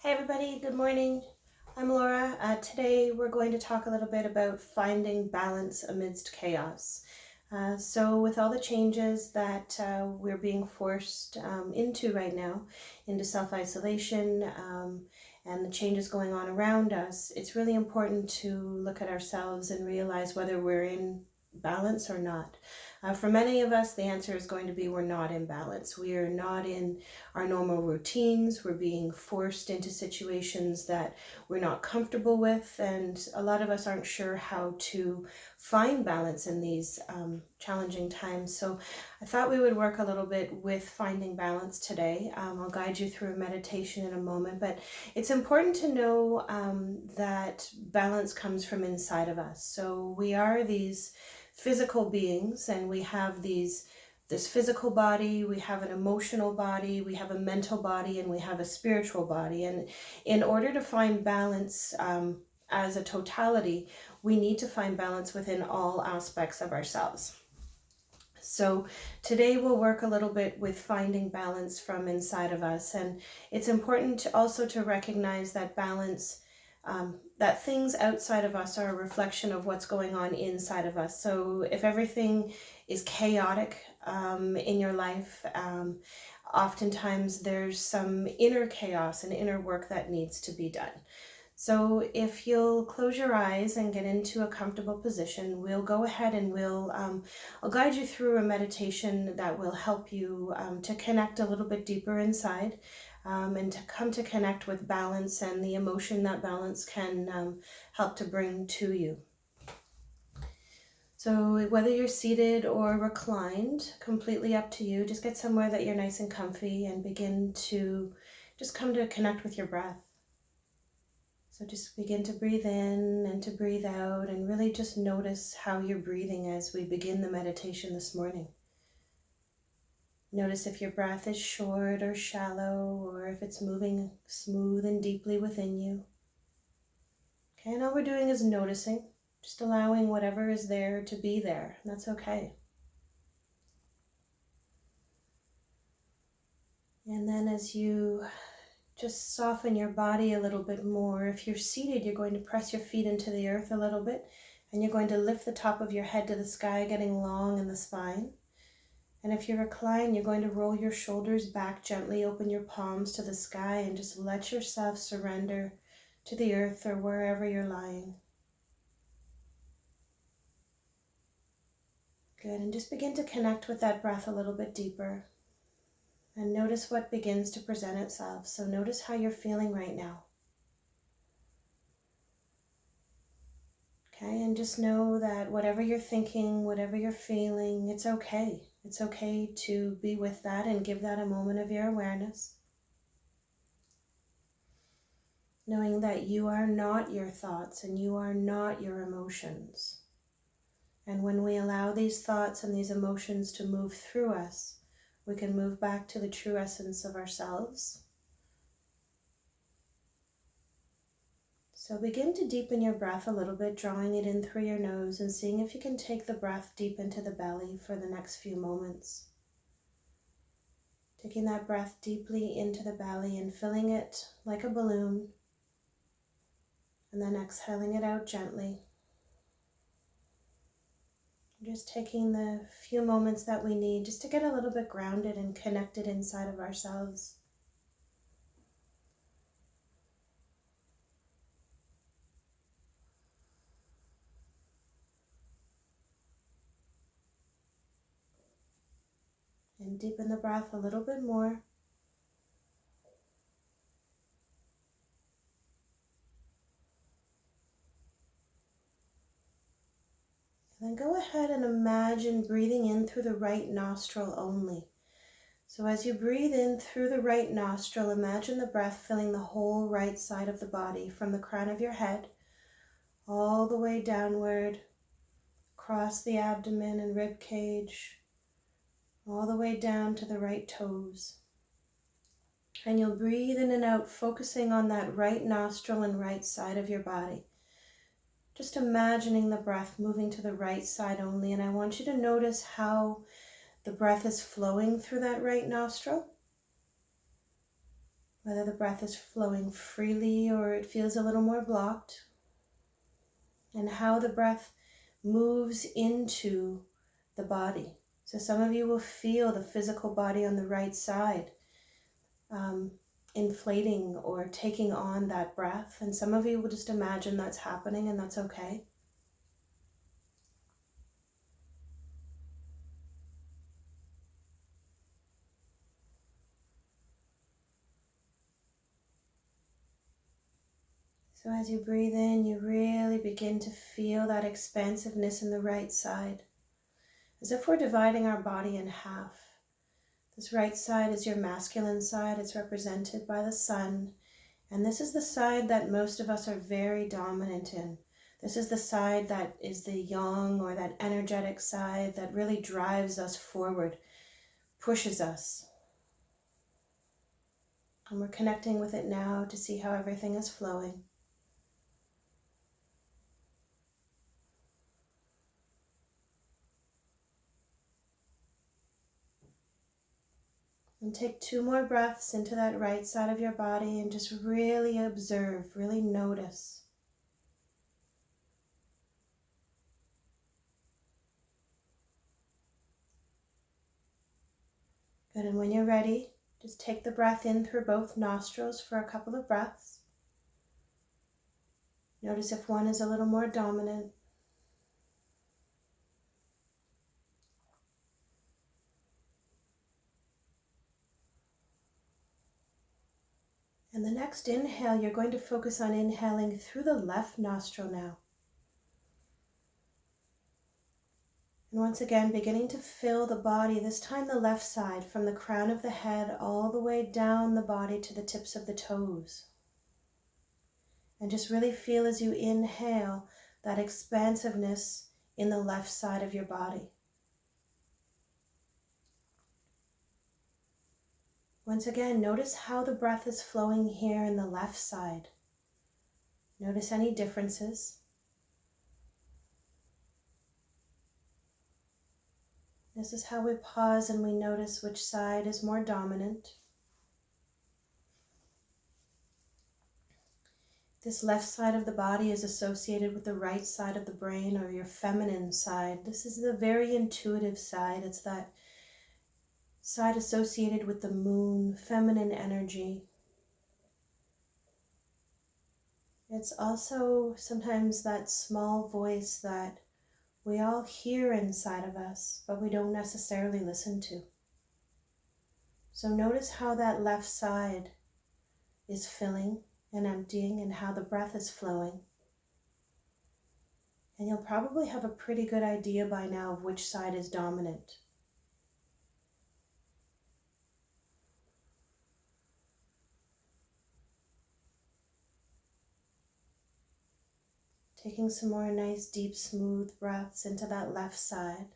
Hey everybody, good morning. I'm Laura. Today we're going to talk a little bit about finding balance amidst chaos. So with all the changes that we're being forced into right now, into self-isolation and the changes going on around us, it's really important to look at ourselves and realize whether we're in balance or not. For many of us, the answer is going to be we're not in balance. We are not in our normal routines. We're being forced into situations that we're not comfortable with, and a lot of us aren't sure how to find balance in these challenging times. So I thought we would work a little bit with finding balance today. I'll guide you through a meditation in a moment, but it's important to know that balance comes from inside of us. So we are these physical beings, and we have this physical body, we have an emotional body, we have a mental body, and we have a spiritual body. And in order to find balance as a totality, we need to find balance within all aspects of ourselves. So today we'll work a little bit with finding balance from inside of us. And it's important also to recognize that balance, that things outside of us are a reflection of what's going on inside of us. So if everything is chaotic in your life, oftentimes there's some inner chaos and inner work that needs to be done. So if you'll close your eyes and get into a comfortable position, we'll go ahead and I'll guide you through a meditation that will help you to connect a little bit deeper inside and to come to connect with balance and the emotion that balance can help to bring to you. So whether you're seated or reclined, completely up to you. Just get somewhere that you're nice and comfy and begin to just come to connect with your breath. So just begin to breathe in and to breathe out, and really just notice how you're breathing as we begin the meditation this morning. Notice if your breath is short or shallow, or if it's moving smooth and deeply within you. Okay, and all we're doing is noticing, just allowing whatever is there to be there, and that's okay. And then as you just soften your body a little bit more. If you're seated, you're going to press your feet into the earth a little bit, and you're going to lift the top of your head to the sky, getting long in the spine. And if you're reclined, you're going to roll your shoulders back gently, open your palms to the sky, and just let yourself surrender to the earth or wherever you're lying. Good, and just begin to connect with that breath a little bit deeper. And notice what begins to present itself. So notice how you're feeling right now. Okay, and just know that whatever you're thinking, whatever you're feeling, it's okay. It's okay to be with that and give that a moment of your awareness. Knowing that you are not your thoughts and you are not your emotions. And when we allow these thoughts and these emotions to move through us, we can move back to the true essence of ourselves. So begin to deepen your breath a little bit, drawing it in through your nose and seeing if you can take the breath deep into the belly for the next few moments. Taking that breath deeply into the belly and filling it like a balloon, and then exhaling it out gently. Just taking the few moments that we need just to get a little bit grounded and connected inside of ourselves. And deepen the breath a little bit more. And then go ahead and imagine breathing in through the right nostril only. So as you breathe in through the right nostril, imagine the breath filling the whole right side of the body, from the crown of your head all the way downward, across the abdomen and rib cage, all the way down to the right toes. And you'll breathe in and out, focusing on that right nostril and right side of your body. Just imagining the breath moving to the right side only. And I want you to notice how the breath is flowing through that right nostril. whether the breath is flowing freely or it feels a little more blocked, and how the breath moves into the body. So some of you will feel the physical body on the right side inflating or taking on that breath, and some of you will just imagine that's happening, and that's okay. So as you breathe in, you really begin to feel that expansiveness in the right side, as if we're dividing our body in half. This right side is your masculine side. It's represented by the sun. And this is the side that most of us are very dominant in. This is the side that is the yang, or that energetic side that really drives us forward, pushes us. And we're connecting with it now to see how everything is flowing. And take 2 more breaths into that right side of your body and just really observe, really notice. Good, and when you're ready, just take the breath in through both nostrils for a couple of breaths. Notice if one is a little more dominant. And the next inhale, you're going to focus on inhaling through the left nostril now. And once again, beginning to fill the body, this time the left side, from the crown of the head all the way down the body to the tips of the toes. And just really feel as you inhale that expansiveness in the left side of your body. Once again, notice how the breath is flowing here in the left side. Notice any differences. This is how we pause and we notice which side is more dominant. This left side of the body is associated with the right side of the brain, or your feminine side. This is the very intuitive side. It's that side associated with the moon, feminine energy. It's also sometimes that small voice that we all hear inside of us, but we don't necessarily listen to. So notice how that left side is filling and emptying, and how the breath is flowing. And you'll probably have a pretty good idea by now of which side is dominant. Taking some more nice, deep, smooth breaths into that left side.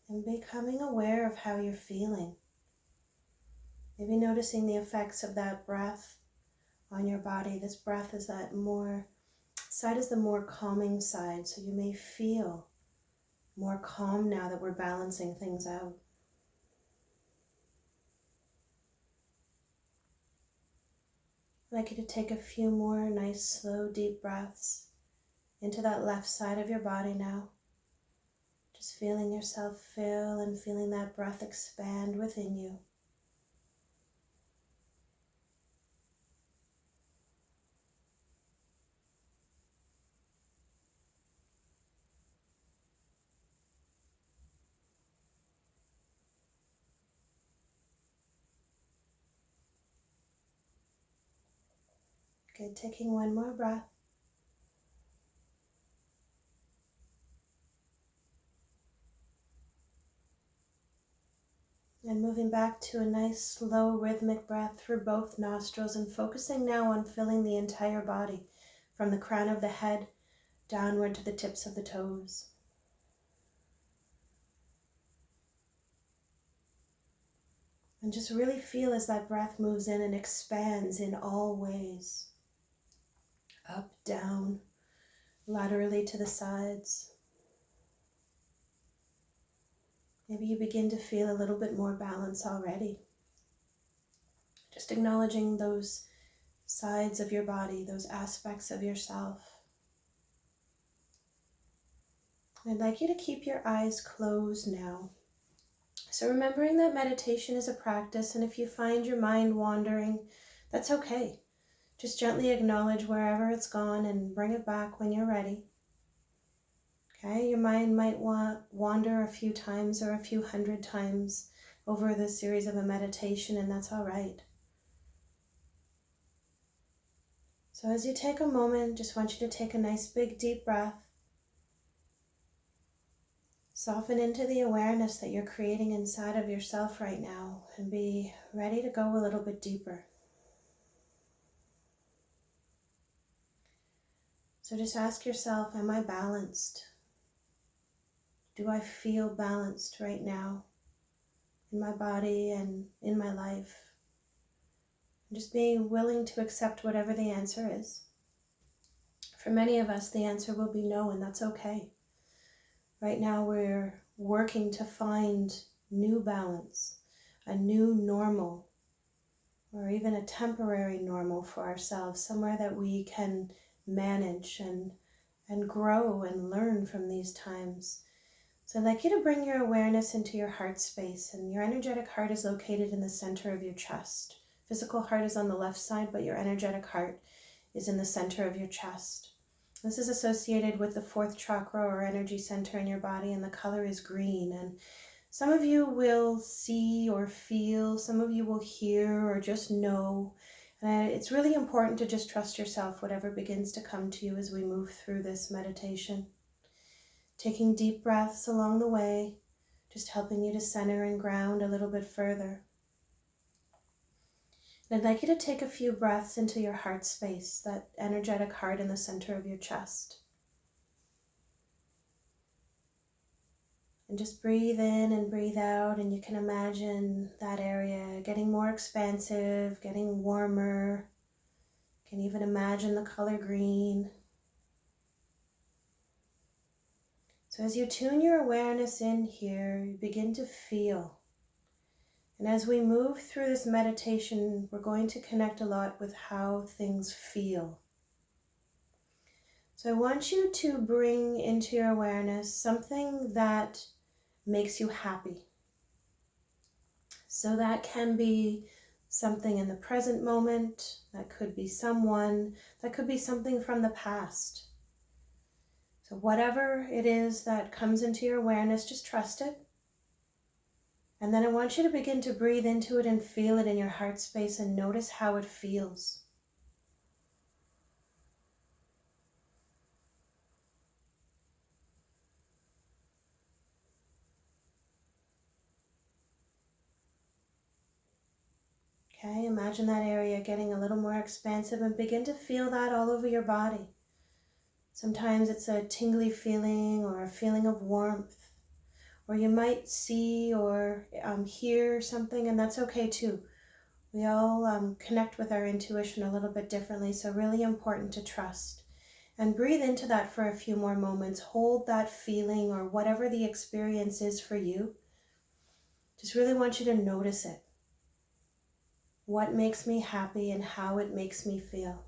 And becoming aware of how you're feeling. Maybe noticing the effects of that breath on your body. This breath is that more, side is the more calming side, so you may feel more calm now that we're balancing things out. I'd like you to take a few more nice, slow, deep breaths into that left side of your body now. Just feeling yourself fill and feeling that breath expand within you. Good, taking one more breath. And moving back to a nice, slow, rhythmic breath through both nostrils, and focusing now on filling the entire body from the crown of the head downward to the tips of the toes. And just really feel as that breath moves in and expands in all ways. Up, down, laterally to the sides. Maybe you begin to feel a little bit more balance already. Just acknowledging those sides of your body, those aspects of yourself. I'd like you to keep your eyes closed now. So remembering that meditation is a practice, and if you find your mind wandering, that's okay. Just gently acknowledge wherever it's gone and bring it back when you're ready. Okay, your mind might wander a few times or a few hundred times over the series of a meditation, and that's all right. So as you take a moment, just want you to take a nice big deep breath. Soften into the awareness that you're creating inside of yourself right now and be ready to go a little bit deeper. So just ask yourself, am I balanced? Do I feel balanced right now in my body and in my life? And just being willing to accept whatever the answer is. For many of us, the answer will be no, and that's okay. Right now, we're working to find new balance, a new normal, or even a temporary normal for ourselves, somewhere that we can manage and grow and learn from these times. So I'd like you to bring your awareness into your heart space, and your energetic heart is located in the center of your chest. Physical heart is on the left side, but your energetic heart is in the center of your chest. This is associated with the fourth chakra or energy center in your body, and the color is green. And some of you will see or feel, some of you will hear or just know. It's really important to just trust yourself, whatever begins to come to you as we move through this meditation. Taking deep breaths along the way, just helping you to center and ground a little bit further. And I'd like you to take a few breaths into your heart space, that energetic heart in the center of your chest. And just breathe in and breathe out, and you can imagine that area getting more expansive, getting warmer. You can even imagine the color green. So as you tune your awareness in here, you begin to feel. And as we move through this meditation, we're going to connect a lot with how things feel. So I want you to bring into your awareness something that makes you happy. So that can be something in the present moment, that could be someone, that could be something from the past. So whatever it is that comes into your awareness, just trust it. And then I want you to begin to breathe into it and feel it in your heart space and notice how it feels. Okay, imagine that area getting a little more expansive and begin to feel that all over your body. Sometimes it's a tingly feeling or a feeling of warmth, or you might see or hear something, and that's okay too. We all connect with our intuition a little bit differently, so really important to trust. And breathe into that for a few more moments. Hold that feeling or whatever the experience is for you. Just really want you to notice it. What makes me happy and how it makes me feel.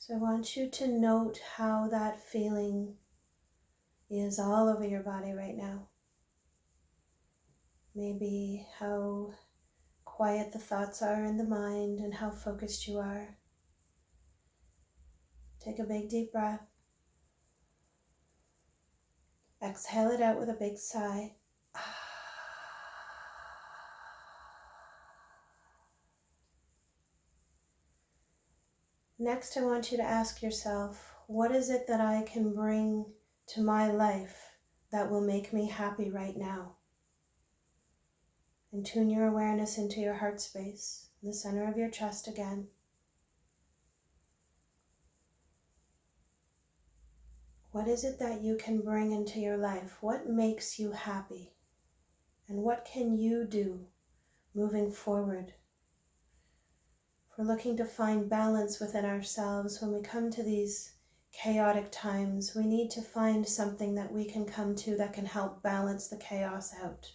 So I want you to note how that feeling is all over your body right now. Maybe how quiet the thoughts are in the mind and how focused you are. Take a big deep breath. Exhale it out with a big sigh. Next, I want you to ask yourself, What is it that I can bring to my life that will make me happy right now? And tune your awareness into your heart space, the center of your chest again. What is it that you can bring into your life? What makes you happy? And what can you do moving forward? If we're looking to find balance within ourselves, when we come to these chaotic times, we need to find something that we can come to that can help balance the chaos out.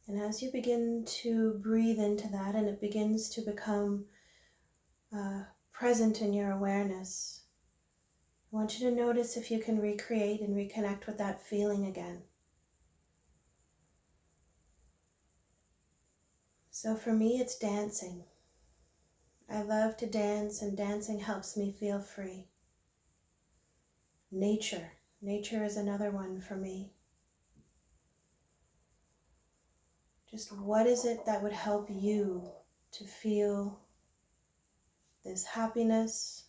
And as you begin to breathe into that and it begins to become present in your awareness, I want you to notice if you can recreate and reconnect with that feeling again. So for me, it's dancing. I love to dance, and dancing helps me feel free. Nature. Nature is another one for me. Just what is it that would help you to feel this happiness,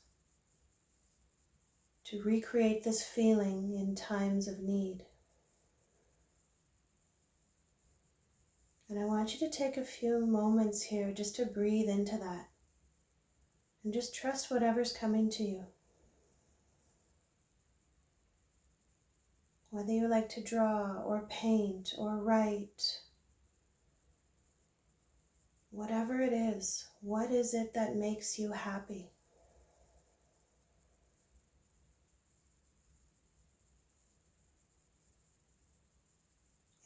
to recreate this feeling in times of need? And I want you to take a few moments here just to breathe into that and just trust whatever's coming to you. Whether you like to draw or paint or write, whatever it is, what is it that makes you happy?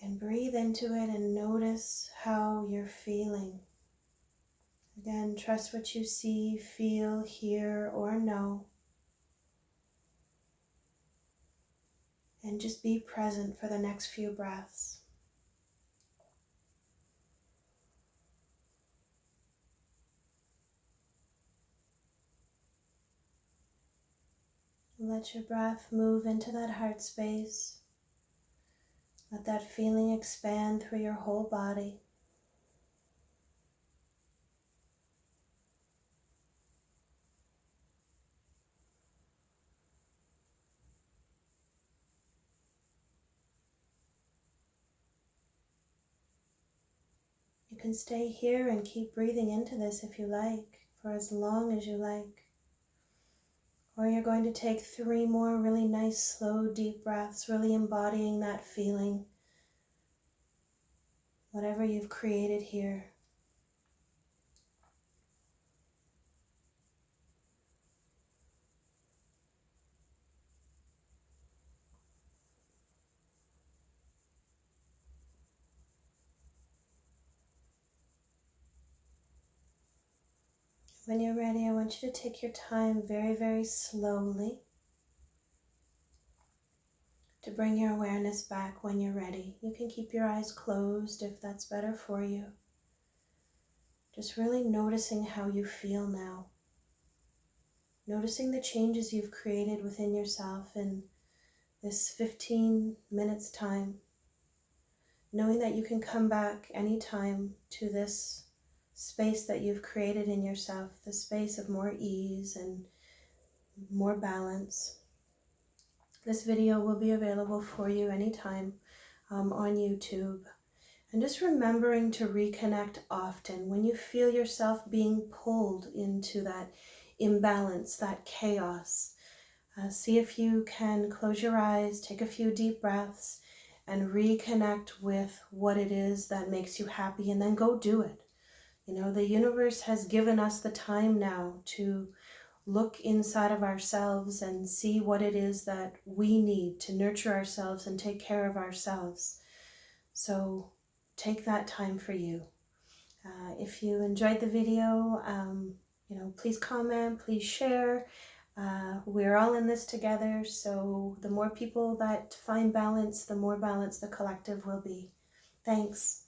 And breathe into it and notice how you're feeling. Again, trust what you see, feel, hear, or know. And just be present for the next few breaths. Let your breath move into that heart space. Let that feeling expand through your whole body. You can stay here and keep breathing into this if you like, for as long as you like. Or you're going to take 3 more really nice, slow, deep breaths, really embodying that feeling, whatever you've created here. When you're ready, I want you to take your time very, very slowly to bring your awareness back when you're ready. You can keep your eyes closed if that's better for you. Just really noticing how you feel now. Noticing the changes you've created within yourself in this 15 minutes time. Knowing that you can come back anytime to this space that you've created in yourself, the space of more ease and more balance. This video will be available for you anytime on YouTube. And just remembering to reconnect often when you feel yourself being pulled into that imbalance, that chaos. See if you can close your eyes, take a few deep breaths, and reconnect with what it is that makes you happy, and then go do it. You know, the universe has given us the time now to look inside of ourselves and see what it is that we need to nurture ourselves and take care of ourselves. So take that time for you. If you enjoyed the video, please comment, please share. We're all in this together, so the more people that find balance, the more balanced the collective will be. Thanks.